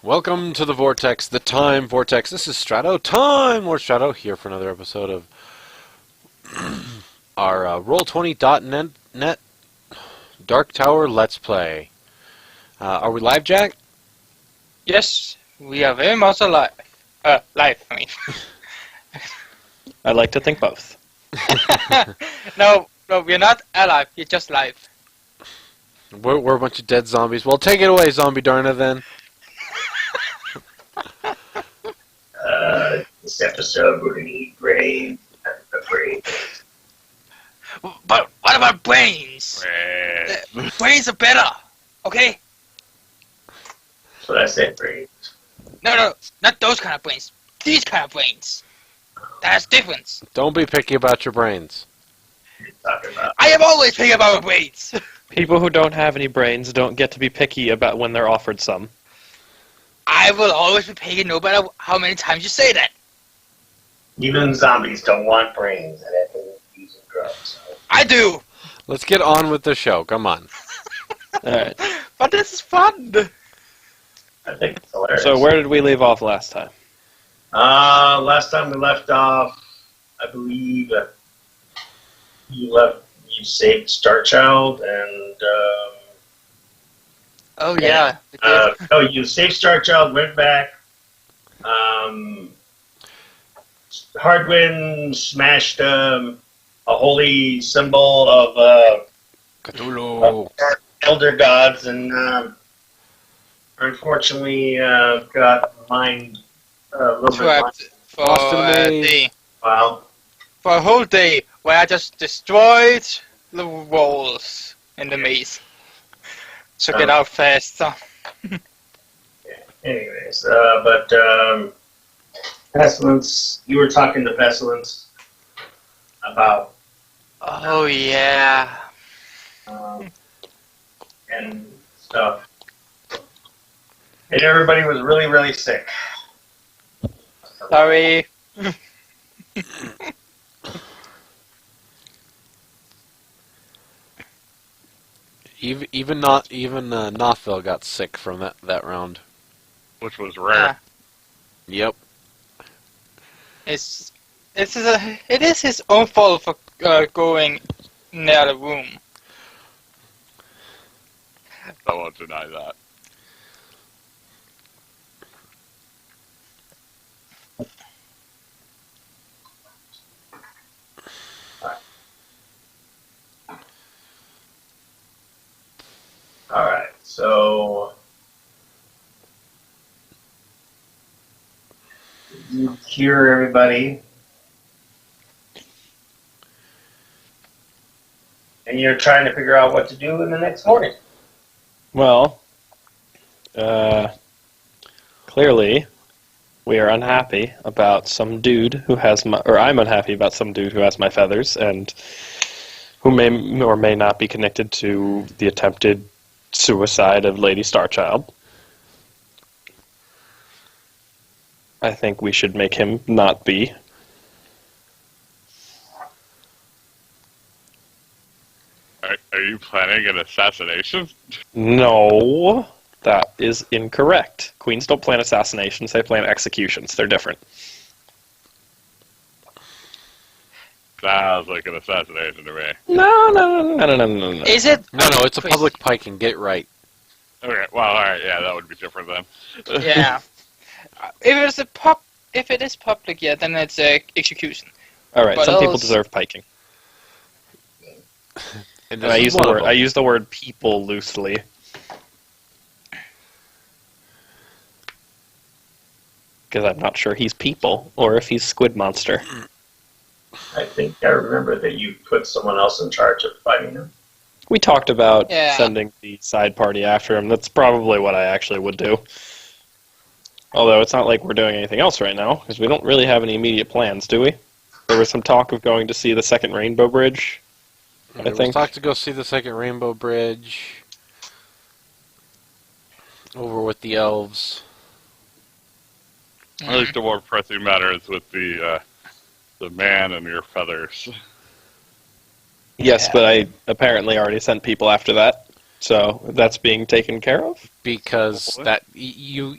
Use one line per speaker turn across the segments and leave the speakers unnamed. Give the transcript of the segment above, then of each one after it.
Welcome to the Vortex, the Time Vortex. This is Strato, Time Lord Strato, here for another episode of our Roll20.net Dark Tower Let's Play. Are we live, Jack?
Yes, we are very much alive. Live, I mean.
I like to think both.
No, we're not alive, we're just live.
We're a bunch of dead zombies. Well, take it away, Zombie Darna, then.
This episode we're gonna eat brains. Brains.
But what about brains? Brains are better, okay?
That's what I said, brains.
No, not those kind of brains. These kind of brains. That's difference.
Don't be picky about your brains.
What are you talking about?
I am always picky about my brains.
People who don't have any brains don't get to be picky about when they're offered some.
I will always be picky no matter how many times you say that.
Even zombies don't want brains and have to use drugs. So.
I do.
Let's get on with the show. Come on.
Alright.
But this is fun.
I think it's hilarious.
So where did we leave off last time?
Last time we left off, I believe you saved Star Child and
Oh yeah.
no, you saved Star Child, went back. Hardwin smashed a holy symbol of
Cthulhu.
elder gods, and unfortunately got mined a little bit.
Trapped for
Boston
a
Maze.
day.
Wow.
For a whole day where I just destroyed the walls in the maze. So get out faster.
Anyways, but Pestilence, you were talking to Pestilence about
Oh yeah.
and stuff, and everybody was really, really sick.
Sorry.
Even Nothville got sick from that round.
Which was rare.
Yep.
It is his own fault for going near the room.
I won't deny that.
Alright, so you cure everybody, and you're trying to figure out what to do in the next morning.
Well, clearly we are unhappy about some dude who has I'm unhappy about some dude who has my feathers and who may or may not be connected to the attempted suicide of Lady Starchild. I think we should make him not be.
Are you planning an assassination?
No, that is incorrect. Queens don't plan assassinations, they plan executions. They're different.
Sounds like an assassination to me.
No.
Is it?
No, it's a public piking. Get it right.
Okay, well, alright, yeah, that would be different then.
Yeah. If it is public, yeah, then it's execution.
Alright,
But
some people
else-
deserve piking.
And
And I use the word people loosely. Because I'm not sure he's people, or if he's Squid Monster.
I think I remember that you put someone else in charge of fighting him.
We talked about
Yeah.
sending the side party after him. That's probably what I actually would do. Although it's not like we're doing anything else right now, because we don't really have any immediate plans, do we? There was some talk of going to see the second Rainbow Bridge.
There was
think.
talk to go see the second Rainbow Bridge. Over with the elves.
I think the more pressing matter is with the man and your feathers.
Yes,
Yeah.
but I apparently already sent people after that. So that's being taken care of?
Because
Hopefully.
that you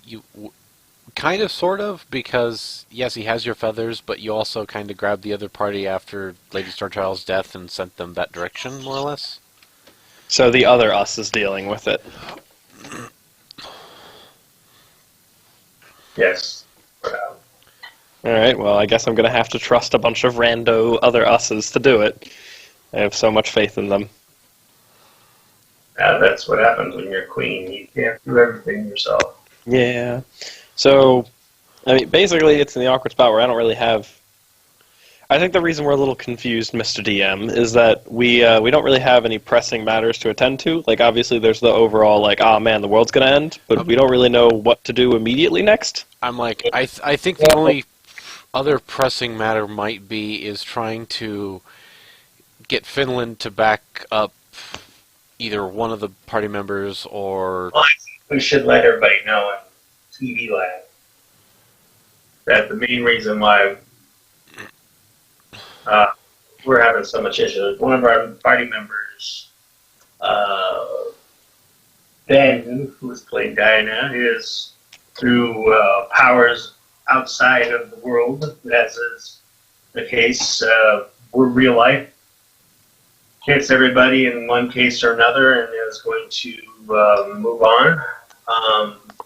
kind of, sort of, because yes, he has your feathers, but you also kind of grabbed the other party after Lady Starchild's death and sent them that direction, more or less.
So the other us is dealing with it.
Yes.
Alright, well, I guess I'm going to have to trust a bunch of rando other us's to do it. I have so much faith in them.
That's what happens when you're queen. You can't do everything yourself.
Yeah. So, I mean, basically, it's in the awkward spot where I don't really have. I think the reason we're a little confused, Mr. DM, is that we don't really have any pressing matters to attend to. Like, obviously, there's the overall, like, ah, man, the world's gonna end, but we don't really know what to do immediately next.
I'm like, I think the only other pressing matter might be is trying to get Finland to back up either one of the party members or...
Well, I think we should let everybody know in TV land that the main reason why we're having so much issues, one of our party members, Ben, who's playing Diana, is through powers outside of the world, as is the case. We're real life. Hits everybody in one case or another and is going to move on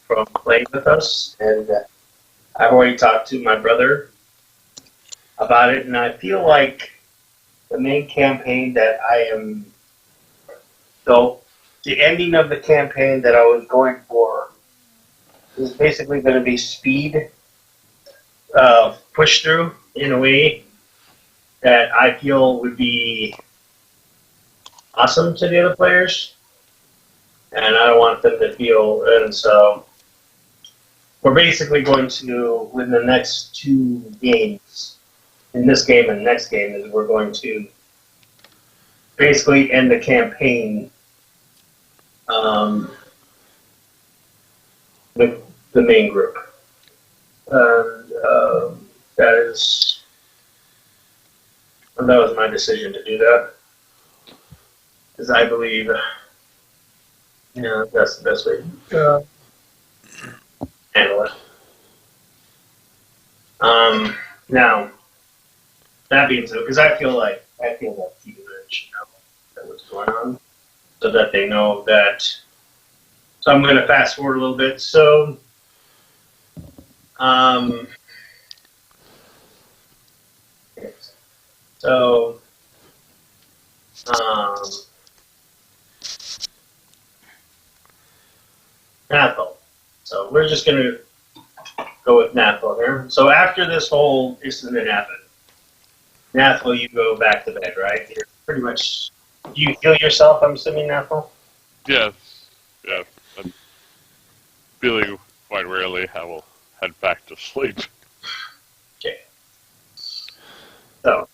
from playing with us. And I've already talked to my brother about it, and I feel like the main campaign that I am... So, the ending of the campaign that I was going for is basically going to be speed, push through in a way that I feel would be awesome to the other players, and I don't want them to feel. And so we're basically going to, within the next 2 games, in this game and next game, is we're going to basically end the campaign with the main group. That was my decision to do that. Because I believe, that's the best way to handle it. Now, that being so, because I feel like people should know that what's going on, so that they know that. So I'm going to fast forward a little bit. So, Nathal. So we're just going to go with Nathal here. So after this whole incident happened, Nathal, you go back to bed, right? You're pretty much... Do you heal yourself, I'm assuming, Nathal?
Yes. Yes. I'm feeling quite rarely. I will head back to sleep.
Okay. So,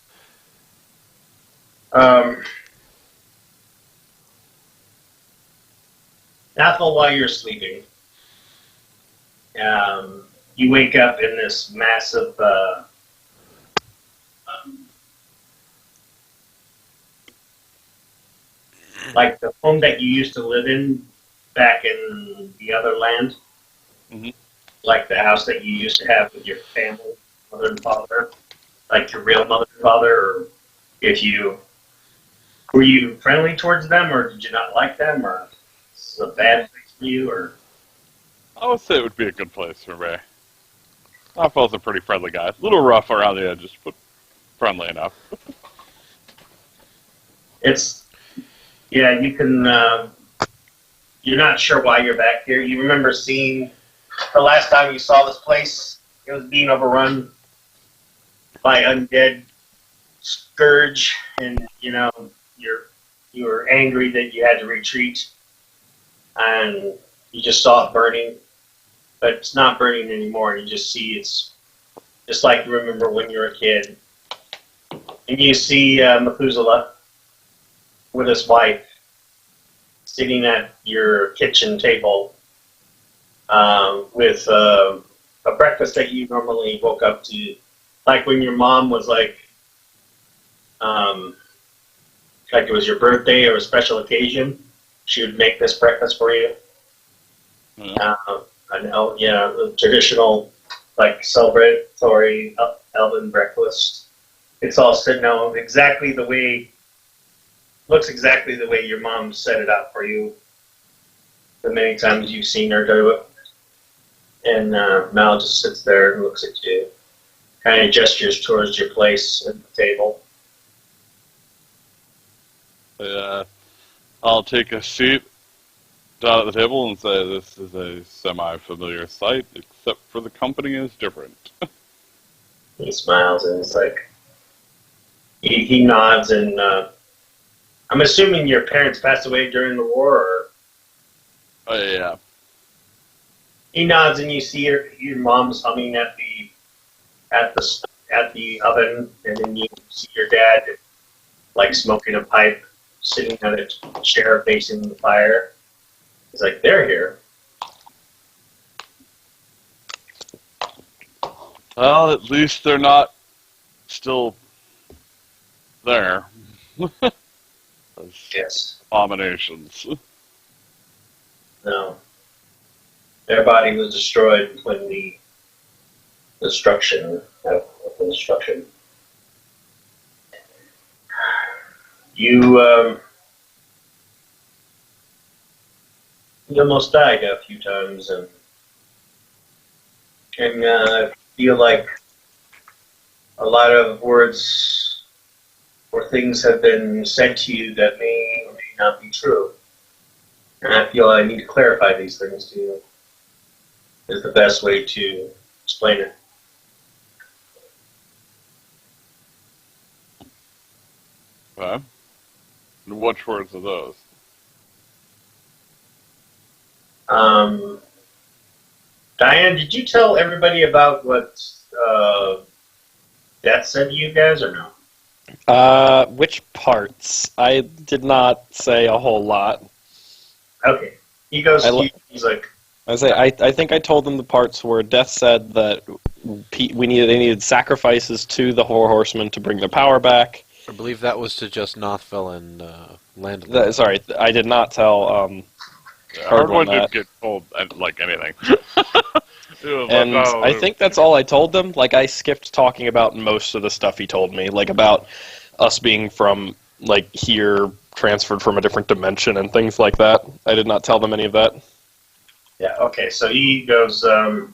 Nathal, while you're sleeping, you wake up in this massive, like the home that you used to live in back in the other land, like the house that you used to have with your family, mother and father, like your real mother and father, or were you friendly towards them, or did you not like them, or this is a bad place for you, or?
I would say it would be a good place for me. Raphael's a pretty friendly guy. A little rough around the edges, but friendly enough.
You can, you're not sure why you're back here. You remember seeing, the last time you saw this place, it was being overrun by undead scourge, and, you were angry that you had to retreat, and you just saw it burning, but it's not burning anymore. You just see it's just like you remember when you were a kid. And you see Methuselah with his wife sitting at your kitchen table with a breakfast that you normally woke up to, like when your mom was like it was your birthday or a special occasion, she would make this breakfast for you.
Yeah.
A traditional, like, celebratory elven breakfast. It's all sitting out exactly the way, looks exactly the way your mom set it up for you. The many times you've seen her do it. And Mal just sits there and looks at you, kind of gestures towards your place at the table.
I'll take a seat down at the table and say this is a semi-familiar sight, except for the company is different.
He smiles and it's like, he nods and I'm assuming your parents passed away during the war, or
Oh yeah.
he nods and you see your mom's humming at the oven, and then you see your dad like smoking a pipe, sitting at a chair facing the fire. He's like, they're here.
Well, at least they're not still there. Those
Yes.
abominations.
No. Their body was destroyed when the destruction of the destruction. You almost died a few times, and I feel like a lot of words or things have been said to you that may or may not be true. And I feel I need to clarify these things to you. Is the best way to explain it.
Okay. And which words are those?
Diane, did you tell everybody about what Death said to you guys, or no?
Which parts? I did not say a whole lot.
Okay. He goes, he's like,
I think I told them the parts where Death said that they needed sacrifices to the Horsemen to bring their power back.
I believe that was to just Nothville and Land of
Sorry, I did not tell
Hardwood
that.
didn't get told like anything.
And I think that's all I told them. Like, I skipped talking about most of the stuff he told me, like about us being from, like, here, transferred from a different dimension and things like that. I did not tell them any of that.
yeah, okay. So he goes, Diana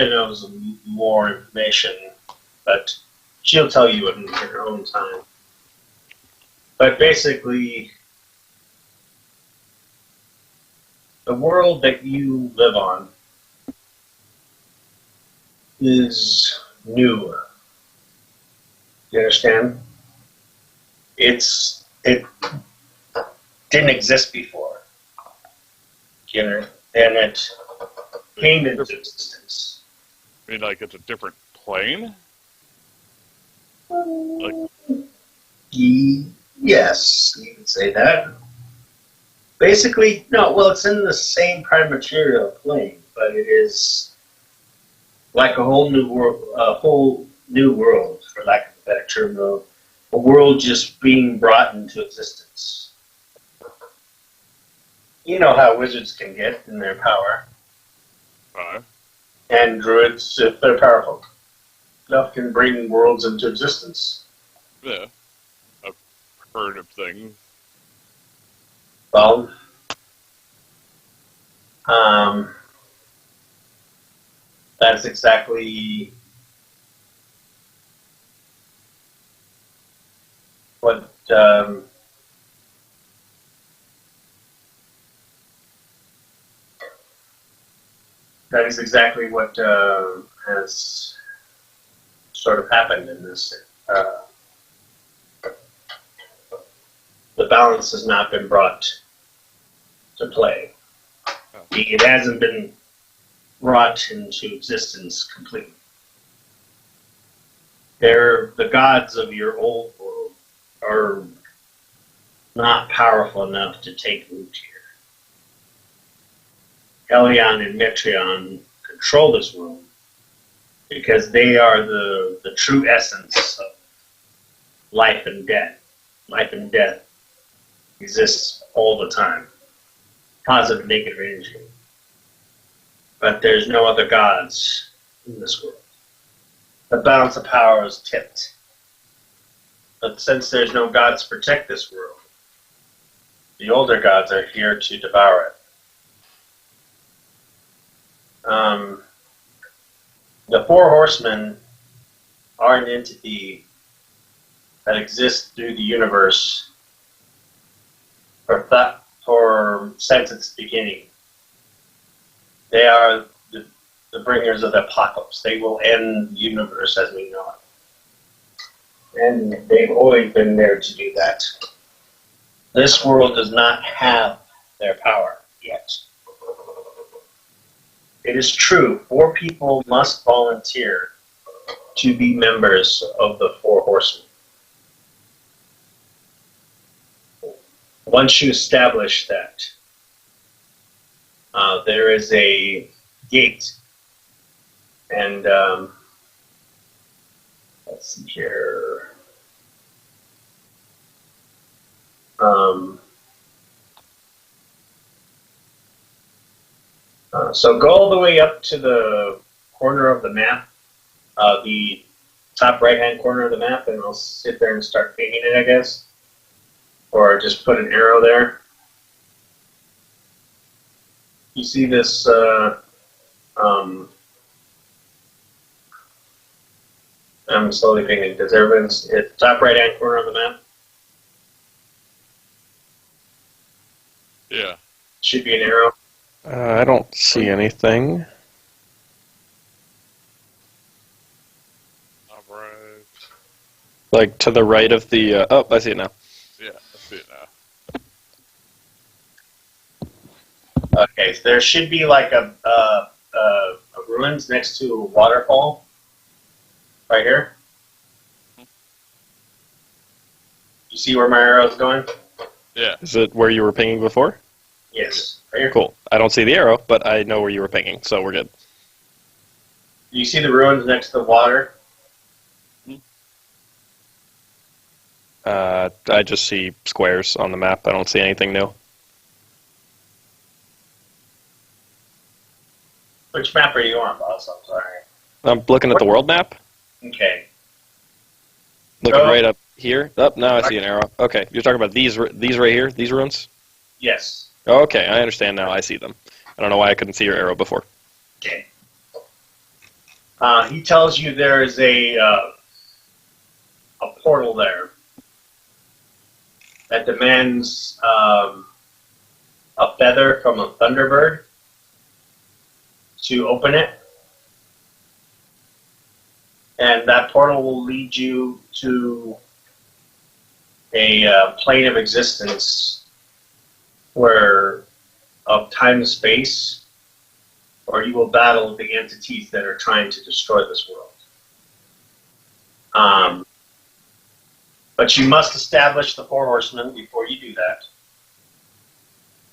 knows more information, but she'll tell you in her own time. But basically, the world that you live on is new. You understand? It didn't exist before. You know, and it came into existence.
I mean, like, it's a different plane? Like,
Yes, you can say that. Basically, no, well, it's in the same prime material plane, but it is like a whole new world, for lack of a better term, though. A world just being brought into existence. You know how wizards can get in their power, and druids, if they're powerful enough, can bring worlds into existence.
yeah. I've heard of things.
Well, that's exactly what has sort of happened in this. The balance has not been brought to play. It hasn't been brought into existence completely. The gods of your old world are not powerful enough to take root here. Elion and Metreon control this world because they are the true essence of life and death. Life and death exists all the time. Positive and negative energy. But there's no other gods in this world. The balance of power is tipped. But since there's no gods to protect this world, the older gods are here to devour it. The Four Horsemen are an entity that exists through the universe since its beginning. They are the bringers of the apocalypse. They will end the universe as we know it. And they've always been there to do that. This world does not have their power yet. It is true, 4 people must volunteer to be members of the Four Horsemen. Once you establish that, there is a gate, and let's see here. So go all the way up to the corner of the map, the top right-hand corner of the map, and I'll sit there and start painting it, I guess. Or just put an arrow there. You see this, I'm slowly painting. Does everyone see it? Top right-hand corner of the map?
Yeah.
Should be an arrow.
I don't see anything.
Alright.
Like to the right of the. Oh, I see it now.
Yeah, I see it now.
Okay, so there should be like a ruins next to a waterfall. Right here. You see where my arrow is going?
Yeah.
Is it where you were pinging before?
Yes. Right here.
Cool. I don't see the arrow, but I know where you were pinging, so we're good.
Do you see the ruins next to the water?
I just see squares on the map. I don't see anything new.
Which map are you on, boss? I'm sorry.
I'm looking at the world map.
Okay.
Looking
Go.
right up here. Up now, I see an arrow. Okay, you're talking about these right here, these ruins.
Yes.
Okay, I understand now. I see them. I don't know why I couldn't see your arrow before.
Okay. He tells you there is a portal there that demands a feather from a Thunderbird to open it. And that portal will lead you to a plane of existence where of time and space, or you will battle the entities that are trying to destroy this world. But you must establish the Four Horsemen before you do that.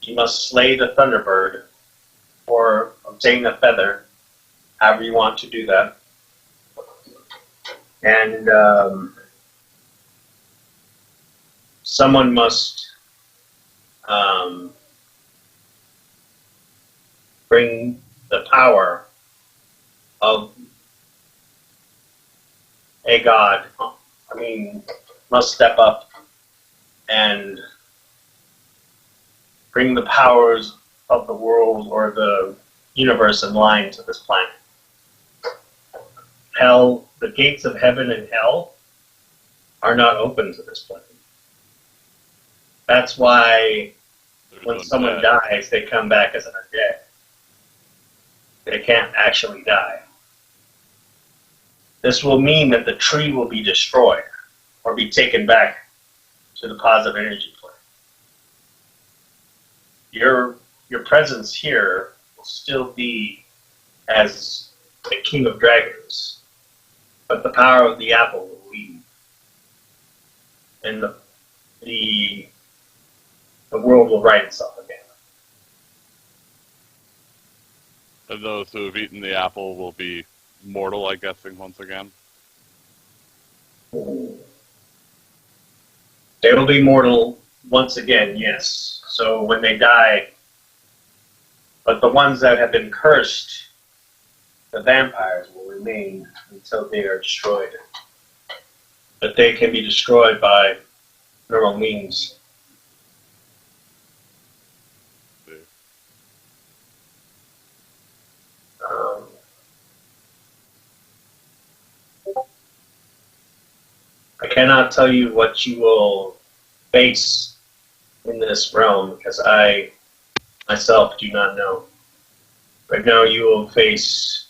You must slay the Thunderbird or obtain the feather, however you want to do that. And someone must bring the power of a god. Must step up and bring the powers of the world or the universe in line to this planet. Hell, the gates of heaven and hell are not open to this planet. That's why when someone dies, they come back as an undead. They can't actually die. This will mean that the tree will be destroyed or be taken back to the positive energy plane. Your presence here will still be as the king of dragons, but the power of the apple will leave, and the world will right itself again.
And those who have eaten the apple will be mortal, I guessing, once again.
They will be mortal once again, yes. So when they die, but the ones that have been cursed, the vampires will remain until they are destroyed. But they can be destroyed by normal means. Um, I cannot tell you what you will face in this realm because I myself do not know. Right now you will face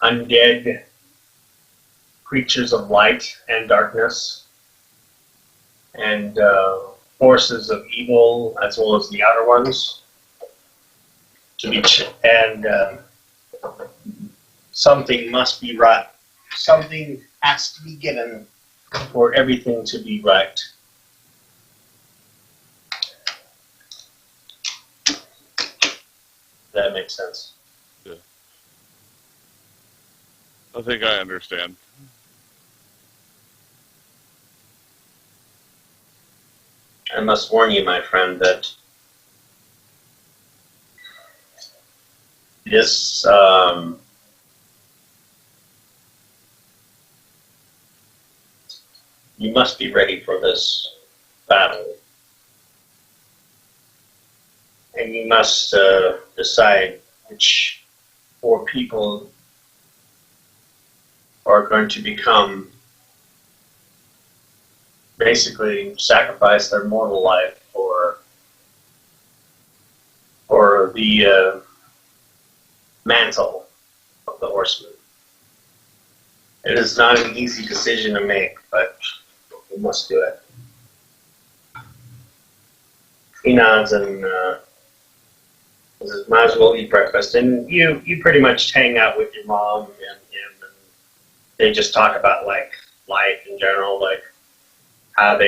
undead creatures of light and darkness and forces of evil as well as the outer ones to be and something must be right. Something has to be given for everything to be right. That makes sense.
Yeah. I think I understand.
I must warn you, my friend, that this you must be ready for this battle. And you must decide which four people are going to become, basically sacrifice their mortal life for the mantle of the horseman. It is not an easy decision to make, but we must do it. He nods and says, might as well eat breakfast. And you pretty much hang out with your mom and him, and they just talk about like life in general, like how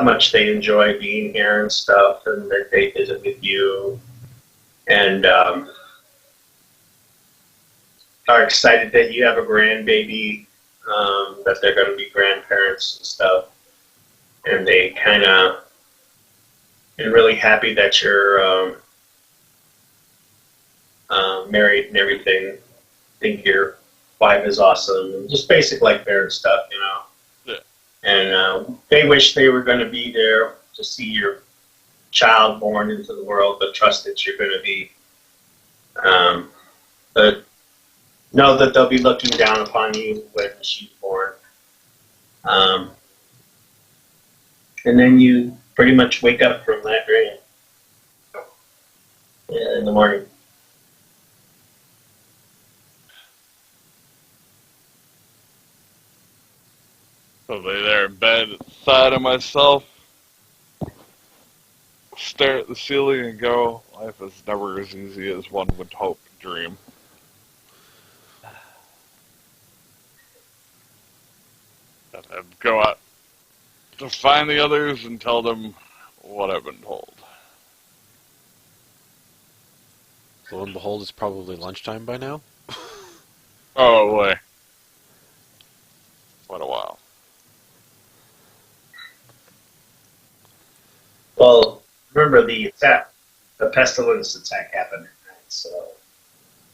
much they enjoy being here and stuff, and that they visit with you, and are excited that you have a grandbaby, that they're going to be grandparents and stuff, and they kind of and really happy that you're married and everything. Think your wife is awesome, and just basic like parent stuff, you know.
Yeah.
And they wish they were going to be there to see your child born into the world, but trust that you're going to be. But know that they'll be looking down upon you when she's born. And then you pretty much wake up from that dream in the morning.
So lay there in bed at the side of myself, stare at the ceiling and go, life is never as easy as one would hope and dream. And I'd go out to find the others and tell them what I've been told.
Lo and behold, it's probably lunchtime by now.
Oh boy. What a while.
Well, remember the attack, the pestilence attack happened at night, so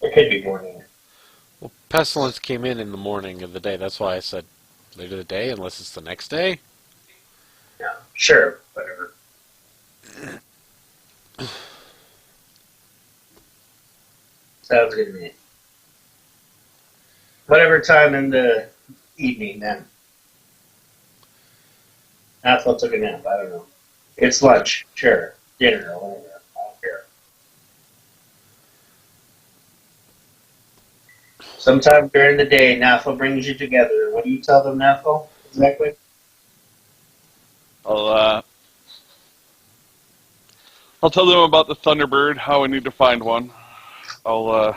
it could be morning.
Well, pestilence came in the morning of the day. That's why I said later the day, unless it's the next day.
Yeah, sure, whatever. Sounds good to me. Whatever time in the evening, then. Athel took a nap, I don't know. It's lunch, sure. Dinner, or whatever. I don't care. Sometime during the day, Nathal brings you together. What do you tell them, Nathal? Exactly?
I'll tell them about the Thunderbird, how I need to find one. I'll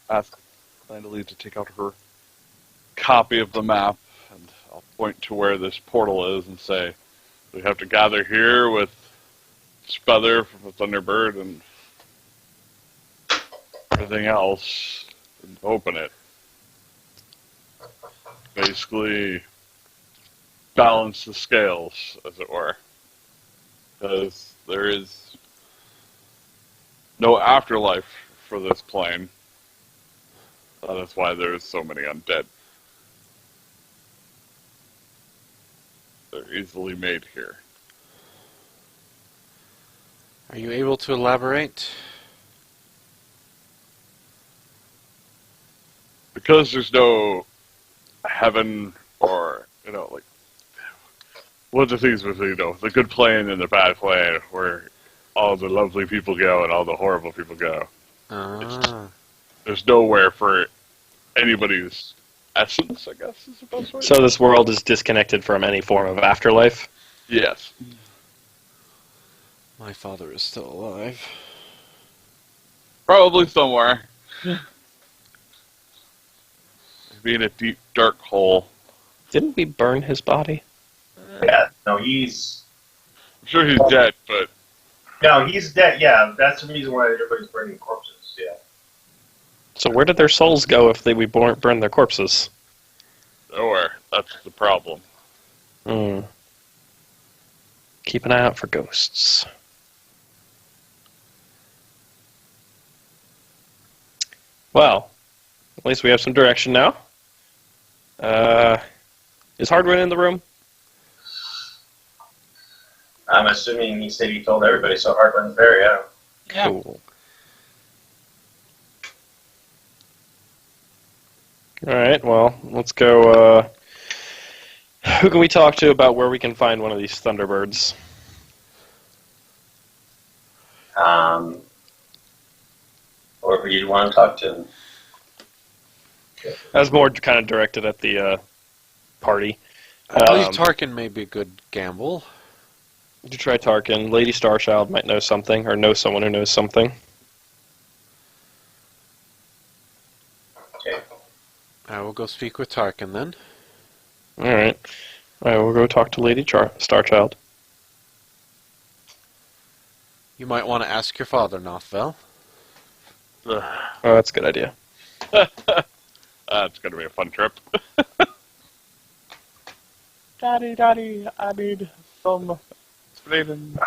ask Landely to take out her copy of the map, and I'll point to where this portal is and say, we have to gather here with Spether from the Thunderbird and everything else and open it. Basically, balance the scales, as it were. Because there is no afterlife for this plane. That is why there's so many undead. They're easily made here.
Are you able to elaborate?
Because there's no heaven or, like, one of the things with, the good plane and the bad plane, where all the lovely people go and all the horrible people go.
Ah.
There's nowhere for anybody's essence, I guess, is the best way.
So this world is disconnected from any form of afterlife?
Yes.
My father is still alive.
Probably somewhere. Be in a deep, dark hole.
Didn't we burn his body?
Yeah, no, he's...
I'm sure he's dead, but...
No, he's dead, yeah. That's the reason why everybody's burning corpses, yeah.
So where did their souls go if we burn their corpses?
Nowhere. That's the problem.
Hmm. Keep an eye out for ghosts. Well, at least we have some direction now. Is Hardwin in the room?
I'm assuming he said he told everybody, so Heartland's there, yeah.
Yeah.
Cool. Alright, well, let's go, who can we talk to about where we can find one of these Thunderbirds?
Whoever you want to talk to.
That was more kind of directed at the, party.
I believe Tarkin may be a good gamble.
You try Tarkin. Lady Starchild might know something, or know someone who knows something.
Okay.
I will go speak with Tarkin then.
Alright. Alright, we'll go talk to Lady Starchild.
You might want to ask your father, Nothvel.
Oh, that's a good idea.
It's going to be a fun trip. Daddy, I need some explaining.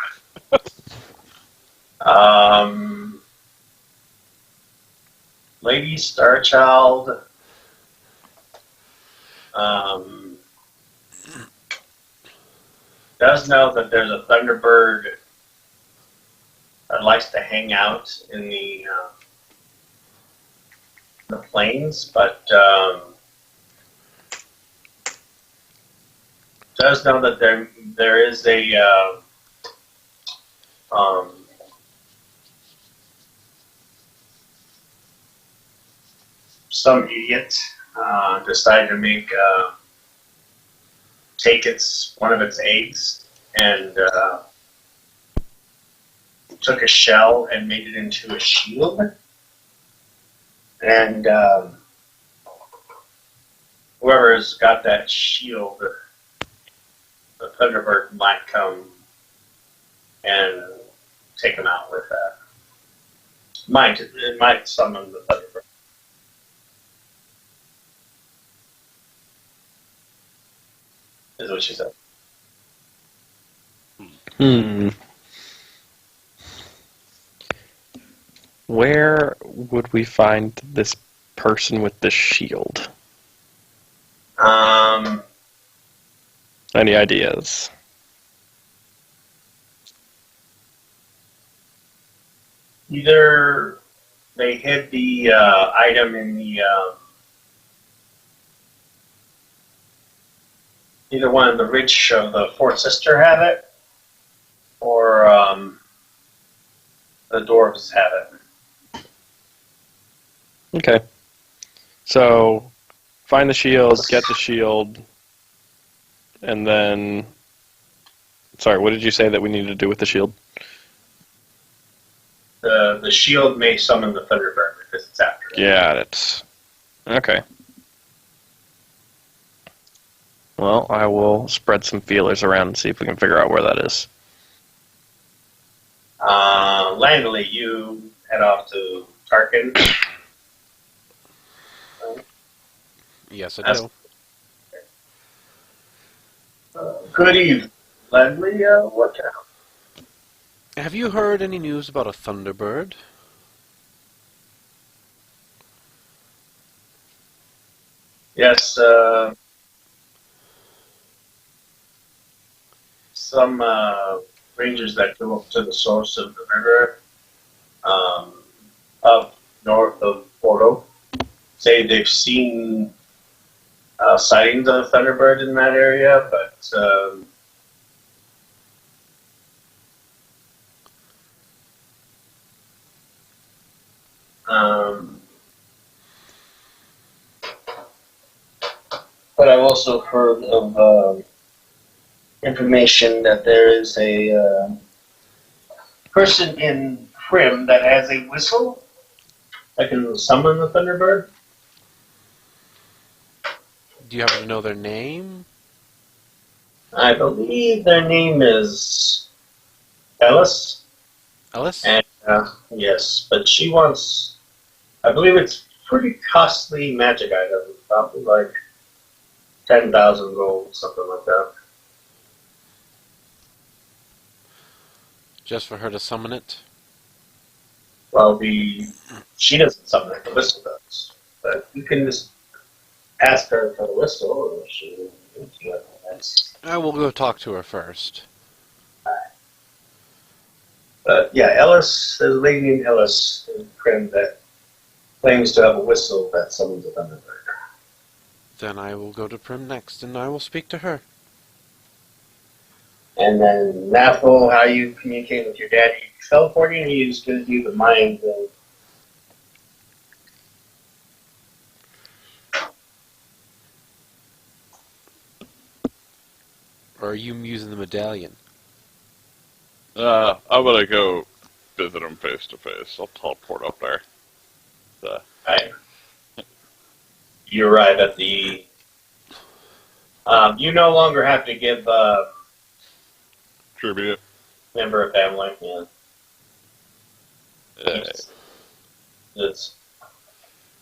Lady Starchild, does know that there's a Thunderbird that likes to hang out in the plains, but does know that there is a some idiot decided to take one of its eggs and took a shell and made it into a shield. And whoever's got that shield, the Thunderbird might come and take him out with that. It might summon the Thunderbird. Is what she said.
Where would we find this person with the shield? Any ideas?
Either they hid the item in the either one of the rich of the Fourth Sister have it, or the dwarves have it.
Okay. So, find the shield, get the shield, and then... Sorry, what did you say that we need to do with the shield?
The shield may summon the Thunderbird because it's after it.
Yeah, it's... Okay. Well, I will spread some feelers around and see if we can figure out where that is.
Landley, you head off to Tarkin.
Yes, I do.
Good evening, Ledley. What can I help?
Have you heard any news about a Thunderbird?
Yes, some rangers that go up to the source of the river, um, up north of Porto, say they've seen sightings of a Thunderbird in that area, but um, but I've also heard of information that there is a person in Prim that has a whistle that can summon the Thunderbird.
Do you happen to know their name?
I believe their name is Ellis.
Ellis?
And yes, but she wants, I believe it's pretty costly magic item, probably like 10,000 gold, something like that.
Just for her to summon it?
Well, she doesn't summon it, the whistle does. But you can just ask her for the whistle, and she will give it to you.
I will go talk to her first.
But yeah, Ellis, there's a lady named Ellis in Prim that claims to have a whistle that summons a Thunderbird.
Then I will go to Prim next, and I will speak to her.
And then Nathal, how you communicate with your dad? Are you teleporting, or you just going to do the mind thing?
Or are you using the medallion?
I'm gonna go visit him face to face. I'll teleport up there.
Right. You arrive at the. You no longer have to give
Tribute.
member of family. Yeah.
Uh,
It's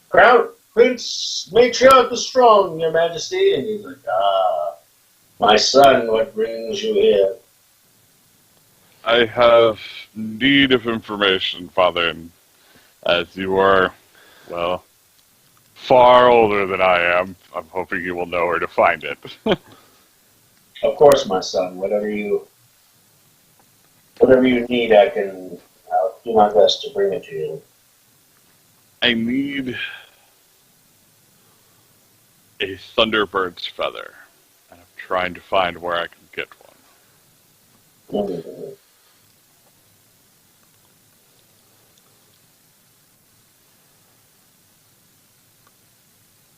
Crown Prince Matriarch the Strong, Your Majesty, and he's like, my son, what brings you here?
I have need of information, Father, and as you are, well, far older than I am, I'm hoping you will know where to find it.
Of course, my son. Whatever you need, I'll do my best to bring it to you.
I need a Thunderbird's feather, and I'm trying to find where I can get one.
Mhm.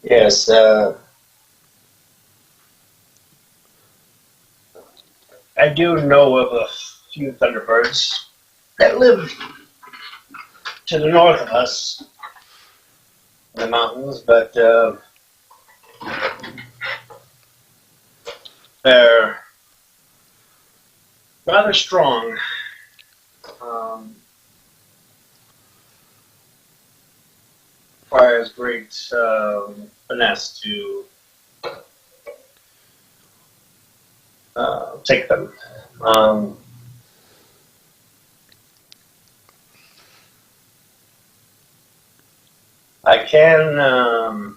Yes, I do know of a few Thunderbirds that live to the north of us in the mountains, but they're rather strong. Requires great finesse to take them. I can.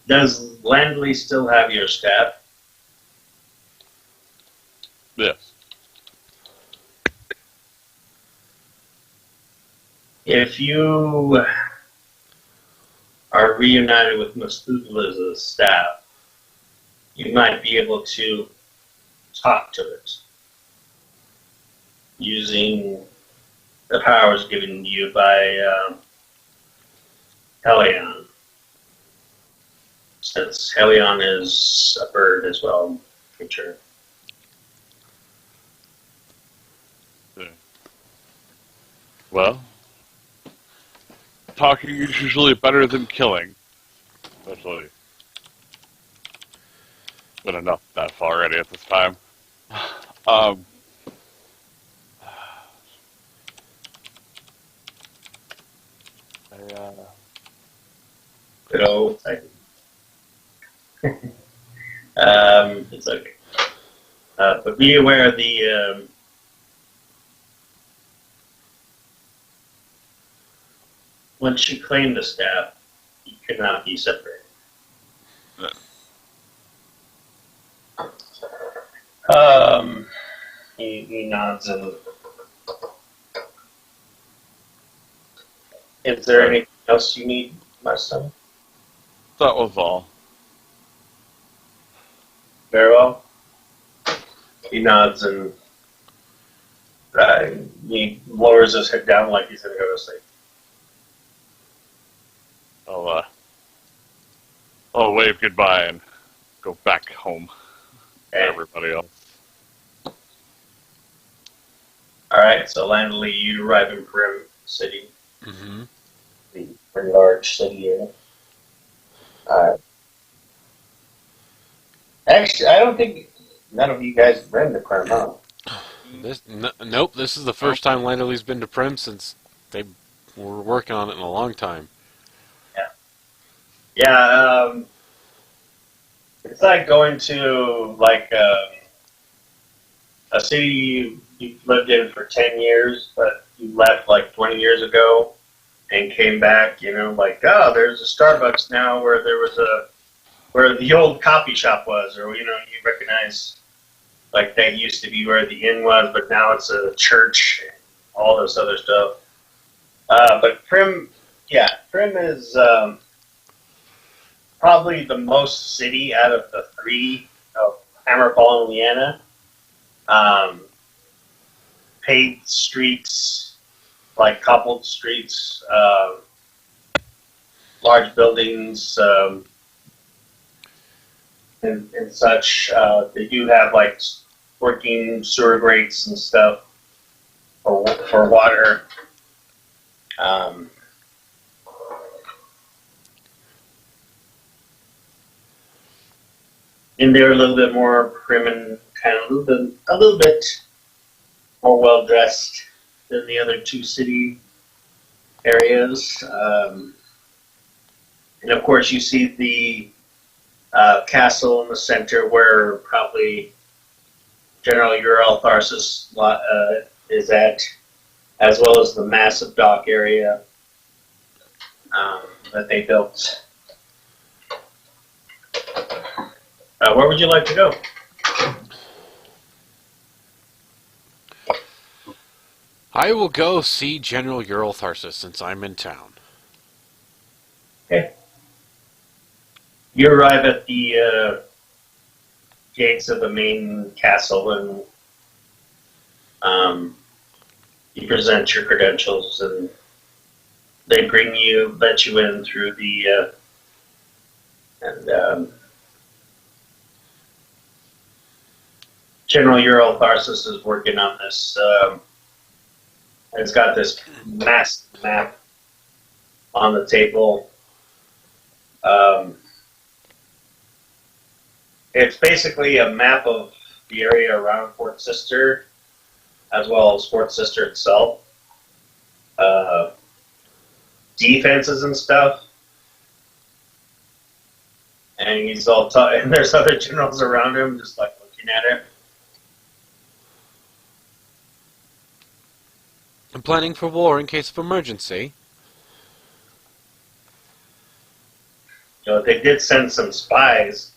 Does Landley still have your staff?
Yes.
If you are reunited with Methuselah's staff, you might be able to talk to it using the powers given you by Helion. Since Helion is a bird as well, creature.
Well, talking is usually better than killing, especially. been enough death already at this time. Um,
Good old Titan. It's okay. But be aware the once you claim the staff, you cannot be separated. He nods and is there anything else you need, my son?
that was all.
Very well. He nods and he lowers his head down like he's going to go to sleep.
I'll wave goodbye and go back home to
Okay.
everybody else.
Alright, so Landley, you arrive in Prim City,
Mm-hmm.
the pretty large city here. Actually, I don't think none of you guys have been to Prim, huh?
Nope, this is the first time Landerly's been to Prim since they were working on it in a long time.
Yeah, it's like going to like a city you've lived in for 10 years, but you left like 20 years ago and came back, you know, like, oh, there's a Starbucks now where there was where the old coffee shop was, or, you know, you recognize, like, that used to be where the inn was, but now it's a church and all this other stuff. But Prim is probably the most city out of the three of Hammerfall and Leanna. Paved streets, like cobbled streets, large buildings, and such. They do have like working sewer grates and stuff for water. And they're a little bit more prim and kind of a little bit more well dressed than the other two city areas. And of course, you see the castle in the center where probably General Ural Tharsis is at, as well as the massive dock area that they built. Where would you like to go?
I will go see General Ural Tharsis since I'm in town.
Okay. You arrive at the gates of the main castle and you present your credentials and they let you in through the General Ural Tharsis is working on this. It's got this massive map on the table. It's basically a map of the area around Fort Sister, as well as Fort Sister itself. Defenses and stuff. And he's all and there's other generals around him, just like looking at it.
I'm planning for war in case of emergency.
You know, they did send some spies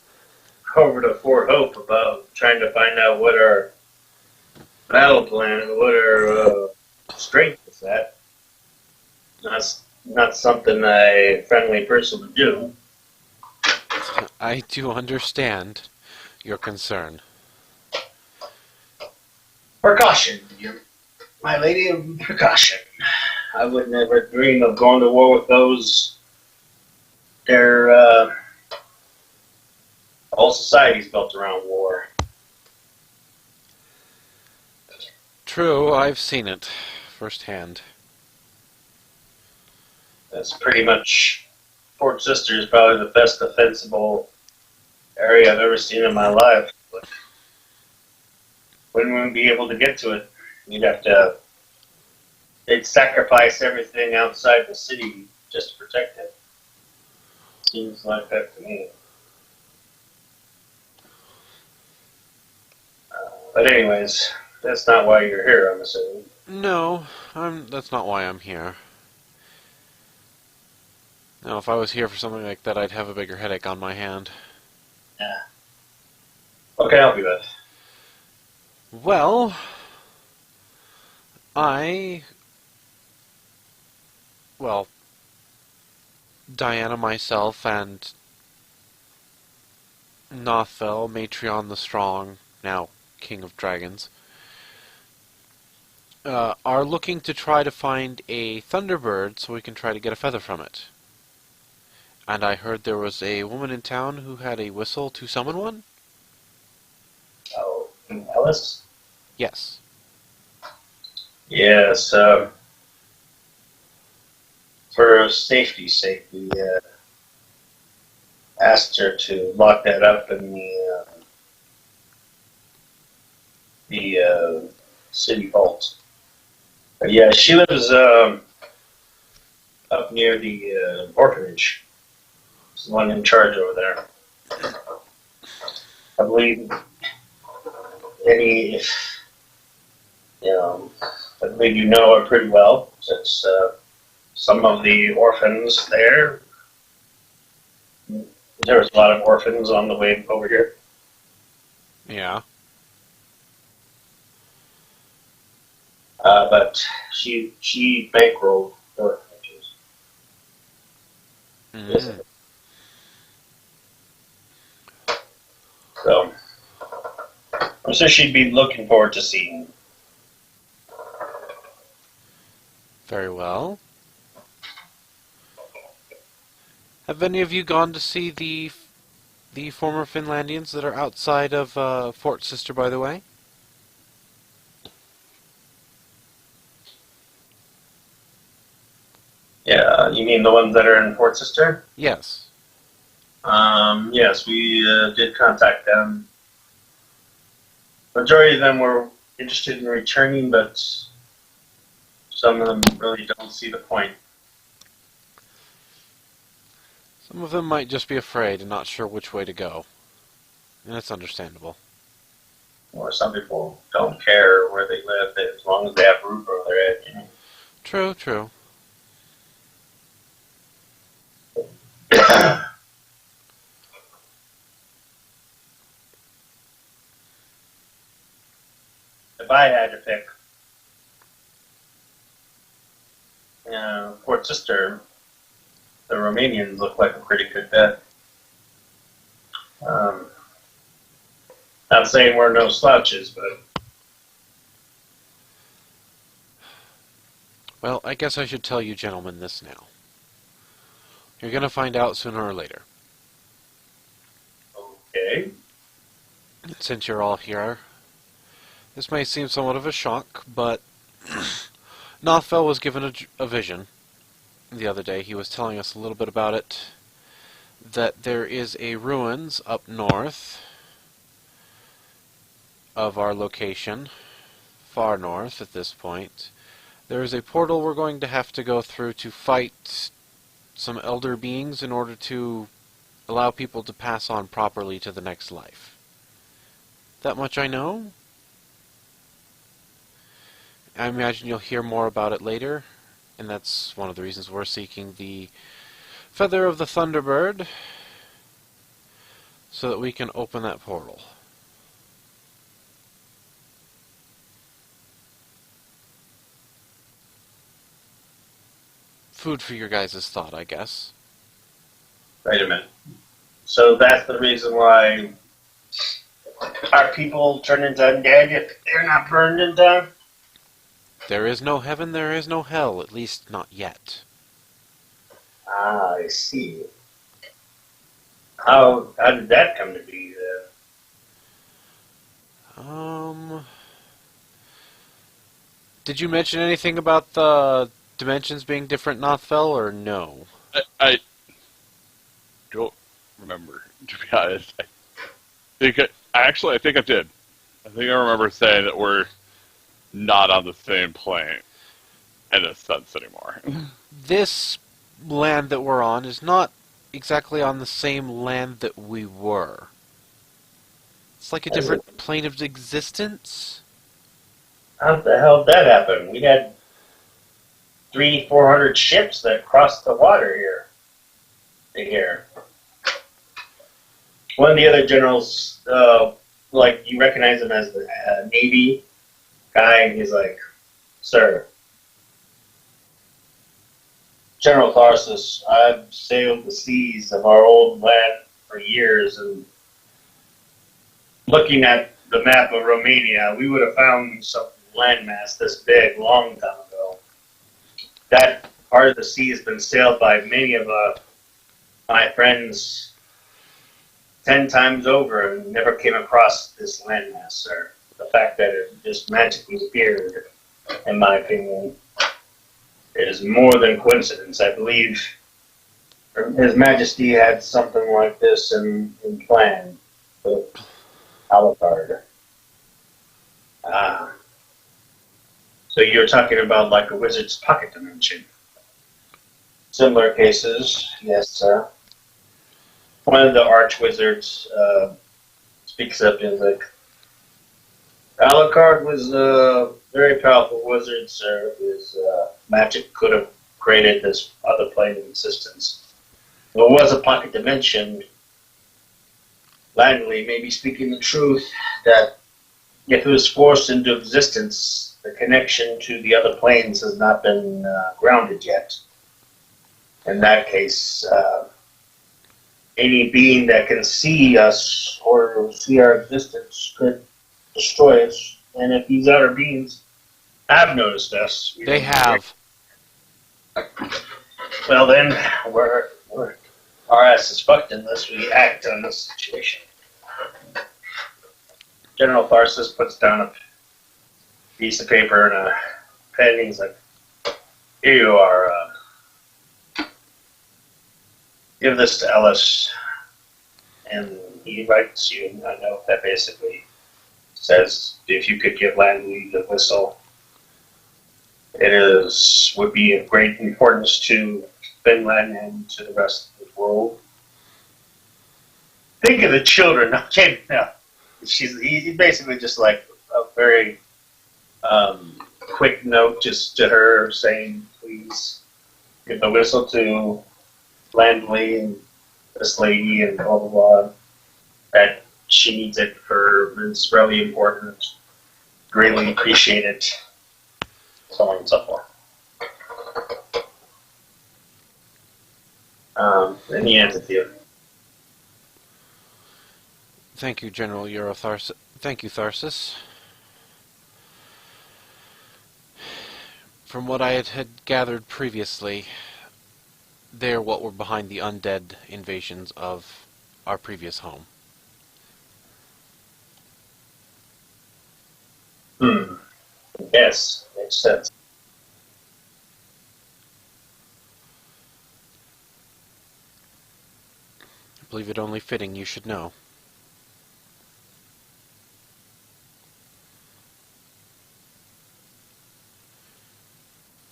over to Fort Hope about trying to find out what our battle plan and what our strength is at. That's not something a friendly person would do.
I do understand your concern.
Precaution, my lady of precaution. I would never dream of going to war with those. Their whole society's built around war.
True, I've seen it firsthand.
That's pretty much Fort Sister is probably the best defensible area I've ever seen in my life. But wouldn't we be able to get to it? You'd have to. They'd sacrifice everything outside the city just to protect it. Seems like that to me. But anyways, that's not why you're here, I'm assuming.
No, that's not why I'm here. Now, if I was here for something like that, I'd have a bigger headache on my hand.
Yeah. What can I help you with?
Well, Diana, myself, and Nothfel, Matreon the Strong, now King of Dragons, are looking to try to find a Thunderbird so we can try to get a feather from it. And I heard there was a woman in town who had a whistle to summon one?
Oh, Ellis?
Yes.
Yes, for safety's sake, we asked her to lock that up in the city vault. But yeah, she lives up near the orphanage. She's the one in charge over there. I believe I believe you know her pretty well, since some of the orphans there. There was a lot of orphans on the way over here.
Yeah.
But she bankrolled the orphanages.
Mm.
So, I'm sure she'd be looking forward to seeing you.
Very well. Have any of you gone to see the former Finlandians that are outside of Fort Sister, by the way?
Yeah, you mean the ones that are in Fort Sister?
Yes.
Yes, we did contact them. Majority of them were interested in returning, but some of them really don't see the point.
Some of them might just be afraid and not sure which way to go. And that's understandable.
Or some people don't care where they live as long as they have a roof over their head. You know?
True, true.
If I had to pick Fort Sister, the Romanians look like a pretty good bet. Not saying we're no slouches, but
Well, I guess I should tell you gentlemen this now. You're going to find out sooner or later.
okay.
Since you're all here, this may seem somewhat of a shock, but Nothfel was given a vision the other day. He was telling us a little bit about it, that there is a ruins up north of our location, far north at this point. There is a portal we're going to have to go through to fight some elder beings in order to allow people to pass on properly to the next life. That much I know. I imagine you'll hear more about it later, and that's one of the reasons we're seeking the feather of the Thunderbird, so that we can open that portal. Food for your guys' thought, I guess.
Wait a minute. So that's the reason why our people turn into undead if they're not burned in time?
There is no heaven, there is no hell, at least not yet.
Ah, I see. How did that come to be then?
Did you mention anything about the dimensions being different, Nothfel, or no?
I don't remember, to be honest. I think I did. I think I remember saying that we're not on the same plane in a sense anymore.
This land that we're on is not exactly on the same land that we were. It's like a different plane of existence.
How the hell did that happen? We had 300-400 ships that crossed the water here. One of the other generals, like you recognize him as the Navy guy, and he's like, "Sir, General Tharsis, I've sailed the seas of our old land for years, and looking at the map of Romania, we would have found some landmass this big long time ago. That part of the sea has been sailed by many of my friends 10 times over and never came across this landmass, sir. The fact that it just magically appeared, in my opinion, is more than coincidence. I believe His Majesty had something like this in plan with Alucard. So you're talking about like a wizard's pocket dimension. Similar cases, yes, sir. One of the arch-wizards speaks up and is like, Alucard was a very powerful wizard, sir. His magic could have created this other plane of existence. There was a pocket dimension. Langley may be speaking the truth that if it was forced into existence, the connection to the other planes has not been grounded yet. In that case, any being that can see us or see our existence could destroy us. And if these other beings have noticed us,
They have.
well then, our ass is fucked unless we act on this situation. General Tharsis puts down a piece of paper and a pen, and he's like, here you are, give this to Ellis. And he writes you a note that basically says, if you could give Langley the whistle, would be of great importance to Finland and to the rest of the world. Think of the children. Okay, no. He's basically just like a very quick note just to her saying, please give the whistle to Langley and this lady and blah, blah, blah. That she needs it for, it's really important. Greatly appreciate it. So on and so forth. And he ends it to you.
Thank you, General Eurotharsis. Thank you, Tharsis. From what I had gathered previously, they're what were behind the undead invasions of our previous home.
Yes, makes sense.
I believe it only fitting you should know.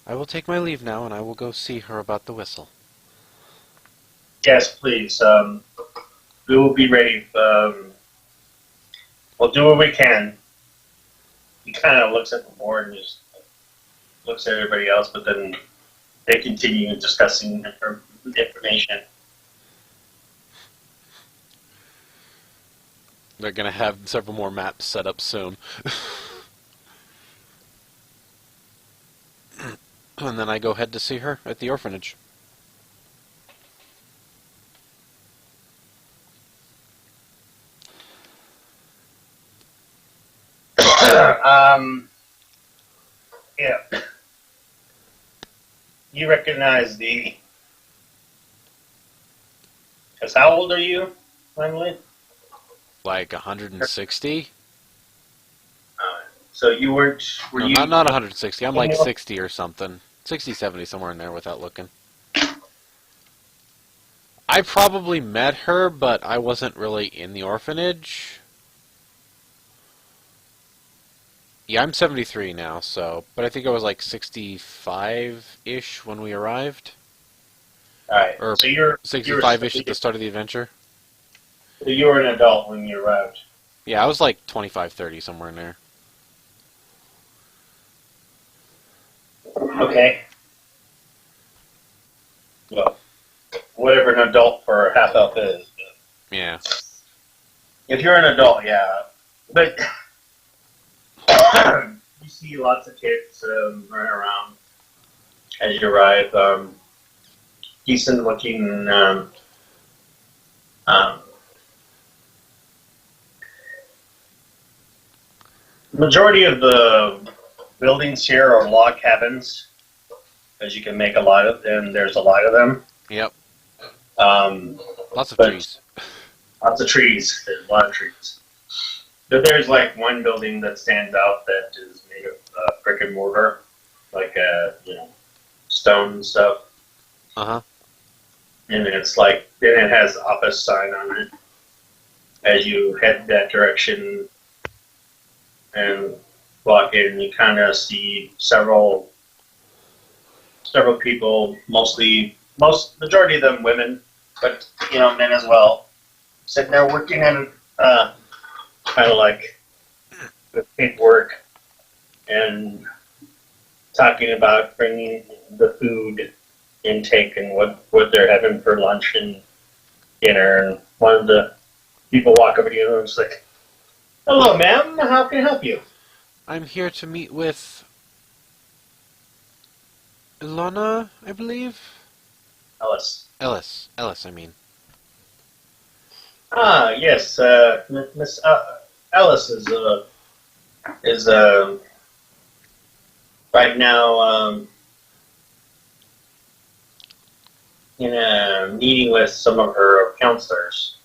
I will take my leave now, and I will go see her about the whistle.
Yes, please. We will be ready. We'll do what we can. He kind of looks at the board and just looks at everybody else, but then they continue discussing information.
They're going to have several more maps set up soon. And then I go head to see her at the orphanage.
Yeah. You recognize the... Because how old are you, Emily?
Like 160?
So you weren't... Were
No,
you...
not 160. I'm like
Yeah.
60 or something. 60, 70, somewhere in there without looking. I probably met her, but I wasn't really in the orphanage. Yeah, I'm 73 now, so... But I think I was like 65-ish when we arrived.
Alright,
Or
so you're
65-ish at the start of the adventure.
you were an adult when you arrived.
Yeah, I was like 25, 30, somewhere in there.
Okay. Well, whatever an adult for a half elf is.
Yeah.
If you're an adult, yeah. But you see lots of kids running around as you arrive. Decent looking um, majority of the buildings here are log cabins, as you can make a lot of, and there's a lot of them.
Yep. Lots of
But-
trees.
Lots of trees. There's a lot of trees. But there's like one building that stands out that is made of brick and mortar, like stone and stuff.
Uh-huh.
And it's like, then it has the office sign on it. As you head that direction and walk in, you kind of see several people, majority of them women, but men as well, sitting there working on kind of like the paperwork and talking about bringing the food intake and what they're having for lunch and dinner. And one of the people walk over to you and it's like, "Hello, ma'am. How can I help you?"
I'm here to meet with... Ilona, I believe?
Ellis.
Ellis, I mean.
Ah, yes. Miss Ellis is right now in a meeting with some of her counselors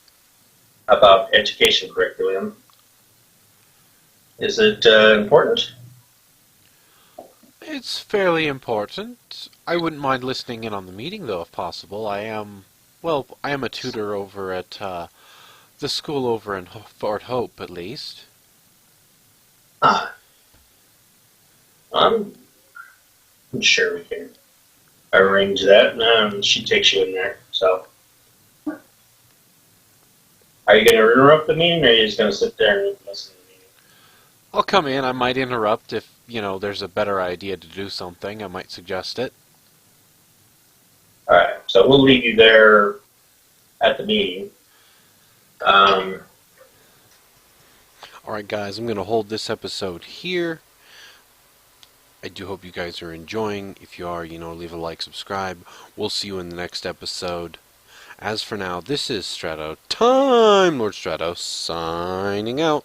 about education curriculum. Is it important?
It's fairly important. I wouldn't mind listening in on the meeting, though, if possible. I am a tutor over at the school over in Fort Hope, at least.
Ah, I'm sure we can arrange that. She takes you in there. So, are you going to interrupt the meeting, or are you just going to sit there and listen to the meeting?
I'll come in. I might interrupt if, there's a better idea to do something. I might suggest it.
All right. So we'll leave you there at the meeting.
Alright, guys, I'm going to hold this episode here. I do hope you guys are enjoying. If you are, leave a like, subscribe. We'll see you in the next episode. As for now, this is Strato, Time Lord Strato, signing out.